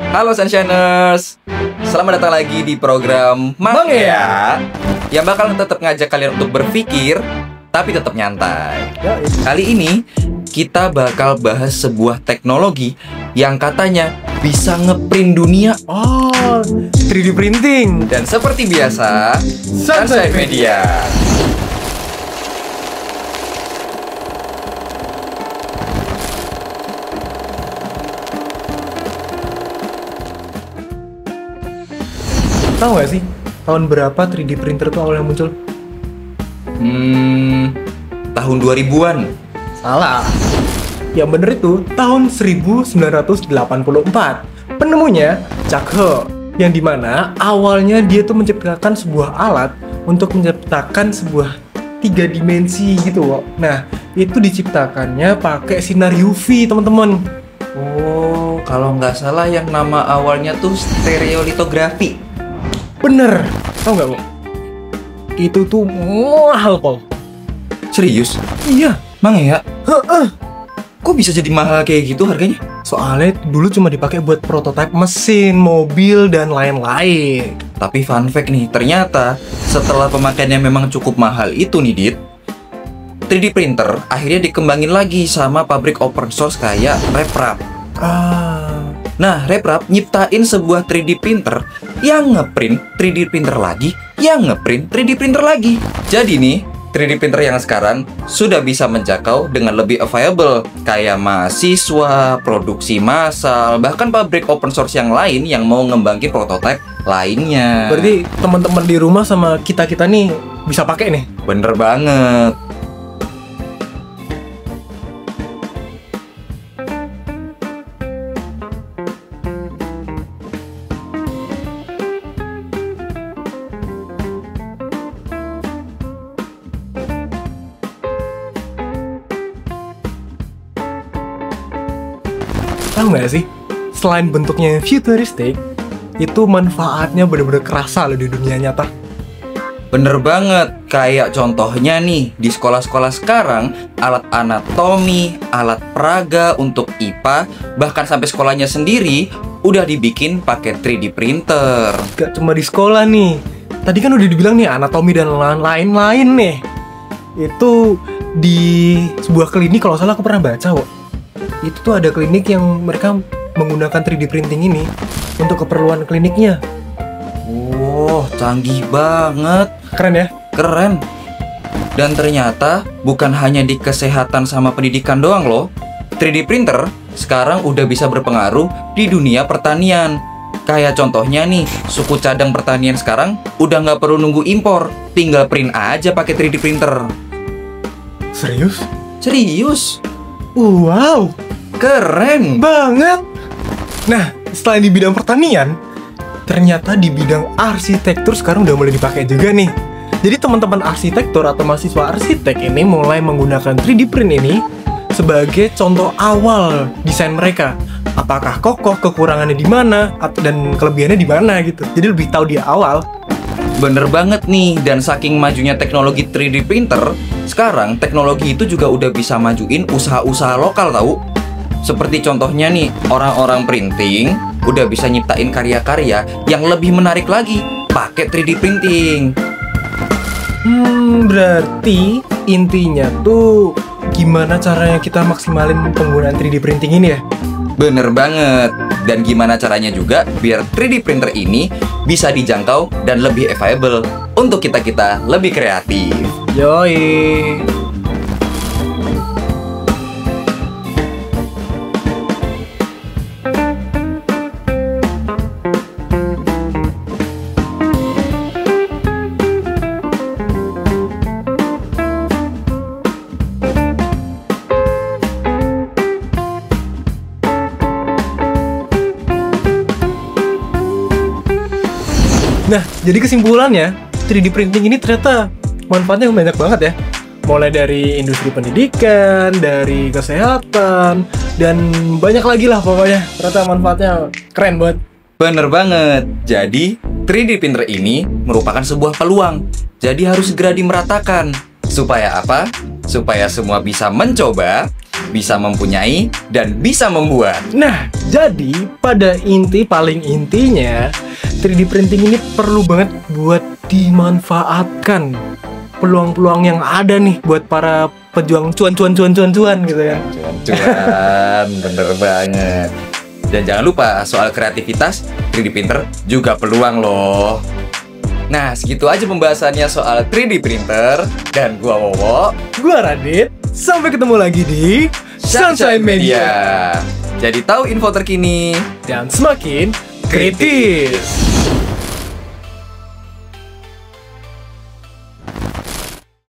Halo Sunshiners, selamat datang lagi di program Mang Ya, yang bakal tetap ngajak kalian untuk berpikir tapi tetap nyantai. Kali ini kita bakal bahas sebuah teknologi yang katanya bisa ngeprint dunia. Oh, 3D printing. Dan seperti biasa, Sunshine Media. Tahu gak sih tahun berapa 3D printer tuh awalnya muncul? Tahun 2000-an. Salah. Yang bener itu tahun 1984. Penemunya Chuck He, yang dimana awalnya dia tuh menciptakan sebuah alat untuk menciptakan sebuah 3 dimensi gitu loh. Nah, itu diciptakannya pakai sinar UV, teman-teman. Oh, kalau nggak salah yang nama awalnya tuh stereolitografi. Bener, tau nggak lo? Itu tuh mahal, Pol. Serius? Iya. Mang ya? Kok bisa jadi mahal kayak gitu harganya? Soalnya dulu cuma dipakai buat prototipe mesin, mobil, dan lain-lain. Tapi fun fact nih, ternyata setelah pemakaiannya memang cukup mahal itu nih, Dit, 3D printer akhirnya dikembangin lagi sama pabrik open source kayak RepRap. Nah, RepRap nyiptain sebuah 3D printer yang ngeprint 3D printer lagi, yang ngeprint 3D printer lagi. Jadi nih, 3D printer yang sekarang sudah bisa menjangkau dengan lebih available, kayak mahasiswa, produksi massal, bahkan pabrik open source yang lain yang mau ngembangin prototipe lainnya. Berarti teman-teman di rumah sama kita-kita nih bisa pakai nih. Bener banget. Tahu nggak sih? Selain bentuknya yang futuristik, itu manfaatnya bener-bener kerasa loh di dunia nyata. Bener banget, kayak contohnya nih, di sekolah-sekolah sekarang, alat anatomi, alat peraga untuk IPA, bahkan sampai sekolahnya sendiri, udah dibikin pakai 3D printer. Gak cuma di sekolah nih. Tadi kan udah dibilang nih anatomi dan lain-lain nih. Itu di sebuah klinik, kalau salah aku pernah baca kok. Itu tuh ada klinik yang mereka menggunakan 3D printing ini untuk keperluan kliniknya. Wow, canggih banget. Keren ya? Keren. Dan ternyata bukan hanya di kesehatan sama pendidikan doang loh. 3D printer sekarang udah bisa berpengaruh di dunia pertanian. Kayak contohnya nih, suku cadang pertanian sekarang udah nggak perlu nunggu impor, tinggal print aja pakai 3D printer. Serius? Serius? Wow, keren banget. Nah, selain di bidang pertanian, ternyata di bidang arsitektur sekarang udah mulai dipakai juga nih. Jadi teman-teman arsitektur atau mahasiswa arsitek ini mulai menggunakan 3D print ini sebagai contoh awal desain mereka. Apakah kokoh, kekurangannya di mana, dan kelebihannya di mana gitu. Jadi lebih tahu di awal. Bener banget nih, dan saking majunya teknologi 3D printer, sekarang teknologi itu juga udah bisa majuin usaha-usaha lokal tahu. Seperti contohnya nih, orang-orang printing udah bisa nyiptain karya-karya yang lebih menarik lagi pakai 3D printing. Berarti intinya tuh gimana caranya kita maksimalin penggunaan 3D printing ini ya? Bener banget. Dan gimana caranya juga biar 3D printer ini bisa dijangkau dan lebih available untuk kita-kita lebih kreatif. Yoi. Nah, jadi kesimpulannya 3D printing ini ternyata manfaatnya banyak banget ya. Mulai dari industri pendidikan, dari kesehatan, dan banyak lagi lah pokoknya. Ternyata manfaatnya keren banget. Bener banget. Jadi 3D printer ini merupakan sebuah peluang. Jadi harus segera dimeratakan. Supaya apa? Supaya semua bisa mencoba, bisa mempunyai, dan bisa membuat. Nah, jadi pada paling intinya 3D printing ini perlu banget buat dimanfaatkan peluang-peluang yang ada nih buat para pejuang cuan gitu ya. Cuan, bener banget. Dan jangan lupa soal kreativitas, 3D printer juga peluang loh. Nah, segitu aja pembahasannya soal 3D printer. Dan gua Wowo, Gua Radit. Sampai ketemu lagi di Sunshine Media. Jadi tahu info terkini Dan semakin kritis.